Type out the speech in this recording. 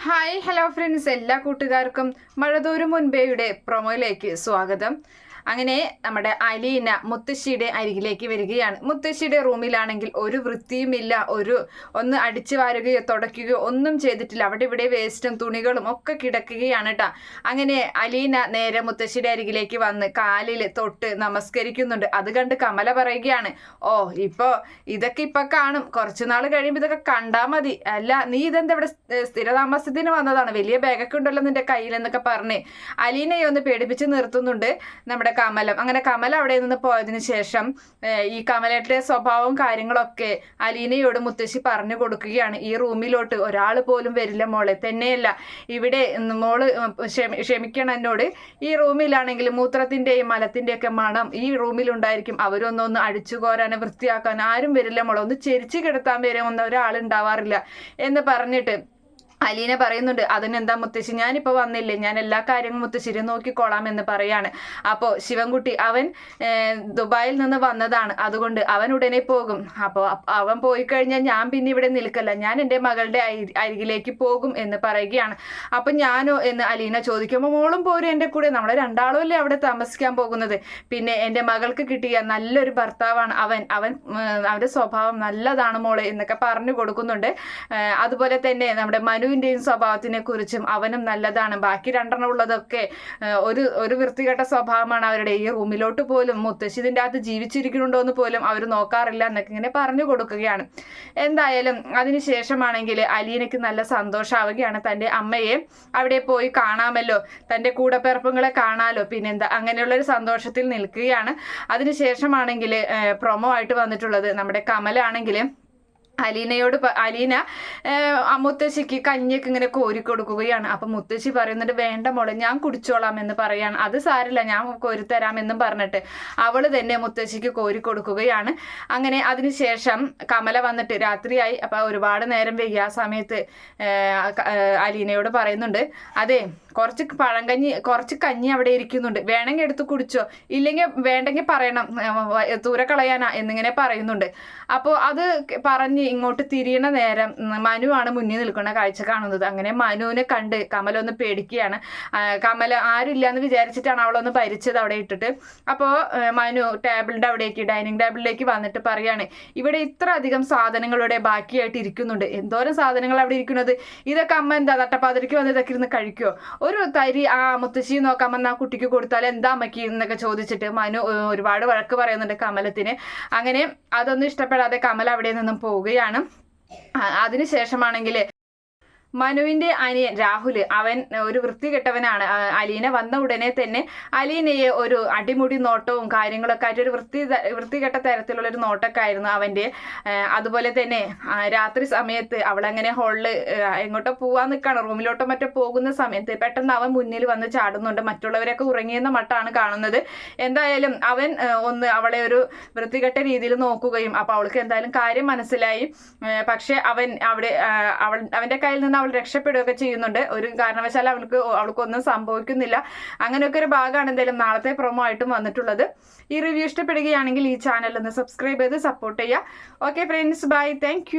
Hi hello friends, എല്ലാ കൂട്ടുകാർക്കും മഴതോരും മുൻപേയുടെ പ്രൊമോയിലേക്ക് സ്വാഗതം. അങ്ങനെ നമ്മുടെ അലീന മുത്തശ്ശിയുടെ അരികിലേക്ക് വരികയാണ്. മുത്തശ്ശിയുടെ റൂമിലാണെങ്കിൽ ഒരു വൃത്തിയുമില്ല, ഒന്ന് അടിച്ചു വാരുകയോ തുടയ്ക്കുകയോ ഒന്നും ചെയ്തിട്ടില്ല. അവിടെ ഇവിടെ വേസ്റ്റും തുണികളും ഒക്കെ കിടക്കുകയാണ് കേട്ടോ. അങ്ങനെ അലീന നേരെ മുത്തശ്ശിയുടെ അരികിലേക്ക് വന്ന് കാലിൽ തൊട്ട് നമസ്കരിക്കുന്നുണ്ട്. അത് കണ്ട് കമല പറയുകയാണ്, ഓ ഇതൊക്കെ ഇപ്പൊ കാണും, കുറച്ചു നാൾ കഴിയുമ്പോൾ ഇതൊക്കെ കണ്ടാ മതി. അല്ല, നീ ഇതെന്താ ഇവിടെ സ്ഥിരതാമസത്തിന് വന്നതാണ്, വലിയ ബാഗൊക്കെ ഉണ്ടല്ലോ നിന്റെ കയ്യിൽ എന്നൊക്കെ പറഞ്ഞ് അലീനയെ ഒന്ന് പേടിപ്പിച്ച് നിർത്തുന്നുണ്ട് നമ്മുടെ കമലം. അങ്ങനെ കമല അവിടെ നിന്ന് പോയതിനു ശേഷം ഈ കമലയുടെ സ്വഭാവവും കാര്യങ്ങളൊക്കെ അലീനയോട് മുത്തശ്ശി പറഞ്ഞു കൊടുക്കുകയാണ്. ഈ റൂമിലോട്ട് ഒരാൾ പോലും വരില്ല മോളെ, തന്നെയല്ല ഇവിടെ മോള് ക്ഷമിക്കണം എന്നോട്, ഈ റൂമിലാണെങ്കിൽ മൂത്രത്തിന്റെയും മലത്തിന്റെയൊക്കെ മണം ഈ റൂമിലുണ്ടായിരിക്കും. അവരൊന്നൊന്ന് അടിച്ചു കോരാനോ വൃത്തിയാക്കാനോ ആരും വരില്ല മോളെ, ഒന്ന് ചെരിച്ചു കിടത്താൻ വരെ ഒന്നും ഒരാളുണ്ടാവാറില്ല എന്ന് പറഞ്ഞിട്ട് അലീന പറയുന്നുണ്ട്. അതിനെന്താ മുത്തശ്ശി, ഞാനിപ്പോൾ വന്നില്ലേ, ഞാൻ എല്ലാ കാര്യങ്ങളും മുത്തശ്ശിരെ നോക്കിക്കോളാം എന്ന് പറയാണ്. അപ്പോൾ ശിവൻകുട്ടി അവൻ ദുബായിൽ നിന്ന് വന്നതാണ്, അതുകൊണ്ട് അവൻ ഉടനെ പോകും. അപ്പോൾ അവൻ പോയി കഴിഞ്ഞാൽ ഞാൻ പിന്നെ ഇവിടെ നിൽക്കല്ല, ഞാൻ എൻ്റെ മകളുടെ അരികിലേക്ക് പോകും എന്ന് പറയുകയാണ്. അപ്പം ഞാനോ എന്ന് അലീന ചോദിക്കുമ്പോൾ, മോളും പോരും എൻ്റെ കൂടെ, നമ്മളെ രണ്ടാളും അല്ലേ അവിടെ താമസിക്കാൻ പോകുന്നത്. പിന്നെ എൻ്റെ മകൾക്ക് കിട്ടിയ നല്ലൊരു ഭർത്താവാണ് അവൻ്റെ സ്വഭാവം നല്ലതാണ് മോളെ എന്നൊക്കെ പറഞ്ഞു കൊടുക്കുന്നുണ്ട്. അതുപോലെ തന്നെ നമ്മുടെ മനുവിൻ്റെയും സ്വഭാവത്തിനെ കുറിച്ചും അവനും നല്ലതാണ്. ബാക്കി രണ്ടെണ്ണം ഉള്ളതൊക്കെ ഒരു വൃത്തികെട്ട സ്വഭാവമാണ് അവരുടെ. ഈ റൂമിലോട്ട് പോലും മുത്തശ്ശി ഇതിൻ്റെ അകത്ത് ജീവിച്ചിരിക്കുന്നുണ്ടോ എന്ന് പോലും അവർ നോക്കാറില്ല എന്നൊക്കെ ഇങ്ങനെ പറഞ്ഞു കൊടുക്കുകയാണ്. എന്തായാലും അതിനുശേഷമാണെങ്കിൽ അലീനയ്ക്ക് നല്ല സന്തോഷമാവുകയാണ്. തൻ്റെ അമ്മയെ അവിടെ പോയി കാണാമല്ലോ, തൻ്റെ കൂടപ്പിറപ്പുകളെ കാണാമല്ലോ, പിന്നെന്താ, അങ്ങനെയുള്ളൊരു സന്തോഷത്തിൽ നിൽക്കുകയാണ്. അതിനുശേഷമാണെങ്കിൽ പ്രൊമോ ആയിട്ട് വന്നിട്ടുള്ളത് നമ്മുടെ കമലാണെങ്കിൽ അലീന മുത്തശ്ശിക്ക് കഞ്ഞിയൊക്കെ ഇങ്ങനെ കോരിക്കൊടുക്കുകയാണ്. അപ്പം മുത്തശ്ശി പറയുന്നുണ്ട്, വേണ്ട മോളെ ഞാൻ കുടിച്ചോളാം എന്ന് പറയാണ്. അത് സാരില്ല, ഞാൻ കോരിത്തരാമെന്നും പറഞ്ഞിട്ട് അവൾ തന്നെ മുത്തശ്ശിക്ക് കോരിക്കൊടുക്കുകയാണ്. അങ്ങനെ അതിനുശേഷം കമല വന്നിട്ട് രാത്രിയായി, അപ്പം ഒരുപാട് നേരം വൈകിയ സമയത്ത് അലീനയോട് പറയുന്നുണ്ട്, അതെ കുറച്ച് കഞ്ഞി അവിടെ ഇരിക്കുന്നുണ്ട്, വേണമെങ്കിൽ എടുത്ത് കുടിച്ചോ, ഇല്ലെങ്കിൽ വേണ്ടെങ്കിൽ പറയണം, ദൂരെ കളയാനാ എന്നിങ്ങനെ പറയുന്നുണ്ട്. അപ്പോൾ അത് പറഞ്ഞ് ഇങ്ങോട്ട് തിരിയണ നേരം മനുവാണ് മുന്നിൽ നിൽക്കുന്ന കാഴ്ച കാണുന്നത്. അങ്ങനെ മനുവിനെ കണ്ട് കമല ഒന്ന് പേടിക്കുകയാണ്. കമല ആരുമില്ല എന്ന് വിചാരിച്ചിട്ടാണ് അവളൊന്ന് ഭരിച്ചത് അവിടെ ഇട്ടിട്ട്. അപ്പോൾ മനു ഡൈനിങ് ടേബിളിലേക്ക് വന്നിട്ട് പറയാണ്, ഇവിടെ ഇത്ര അധികം സാധനങ്ങളുടെ ബാക്കിയായിട്ട് ഇരിക്കുന്നുണ്ട്, എന്തോരം സാധനങ്ങൾ അവിടെ ഇരിക്കുന്നത്, ഇതൊക്കെ അമ്മ എന്താ തട്ടപ്പാതിരിക്ക് വന്ന് ഇതൊക്കെ ഇരുന്ന് കഴിക്കുമോ, ഒരു തരി മുത്തശ്ശി നോക്കാൻ വന്ന ആ കുട്ടിക്ക് കൊടുത്താൽ എന്താ അമ്മയ്ക്ക് എന്നൊക്കെ ചോദിച്ചിട്ട് മനു ഒരുപാട് വഴക്ക് പറയുന്നുണ്ട് കമലത്തിന്. അങ്ങനെ അതൊന്നും ഇഷ്ടപ്പെടാതെ കമല അവിടെ നിന്നും പോവുകയാണ്. അതിനുശേഷമാണെങ്കിൽ മനുവിൻ്റെ അനിയൻ രാഹുൽ, അവൻ ഒരു വൃത്തികെട്ടവനാണ്. അലീന വന്ന ഉടനെ തന്നെ അലീനയെ ഒരു അടിമുടി നോട്ടവും കാര്യങ്ങളൊക്കെ ആയിട്ട് ഒരു വൃത്തികെട്ട തരത്തിലുള്ളൊരു നോട്ടൊക്കെ ആയിരുന്നു അവൻ്റെ. അതുപോലെ തന്നെ രാത്രി സമയത്ത് അവളങ്ങനെ ഹോളിൽ എങ്ങോട്ടോ പോകാൻ നിൽക്കുകയാണ്, റൂമിലോട്ടോ മറ്റോ പോകുന്ന സമയത്ത് പെട്ടെന്ന് അവൻ മുന്നിൽ വന്ന് ചാടുന്നുണ്ട്. മറ്റുള്ളവരൊക്കെ ഉറങ്ങിയെന്ന മട്ടാണ് കാണുന്നത്. എന്തായാലും അവൻ ഒന്ന് അവളെ ഒരു വൃത്തികെട്ട രീതിയിൽ നോക്കുകയും, അപ്പോൾ അവൾക്ക് എന്തായാലും കാര്യം മനസ്സിലായി. പക്ഷെ അവൻ്റെ കയ്യിൽ നിന്ന് അവൾ രക്ഷപ്പെടുകയൊക്കെ ചെയ്യുന്നുണ്ട്. ഒരു കാരണവശാലും അവൾക്കൊന്നും സംഭവിക്കുന്നില്ല. അങ്ങനെയൊക്കെ ഒരു ഭാഗമാണ് എന്തായാലും നാളത്തെ പ്രൊമോ ആയിട്ടും വന്നിട്ടുള്ളത്. ഈ റിവ്യൂ ഇഷ്ടപ്പെടുകയാണെങ്കിൽ ഈ ചാനൽ ഒന്ന് സബ്സ്ക്രൈബ് ചെയ്ത് സപ്പോർട്ട് ചെയ്യുക. Okay friends, by, thank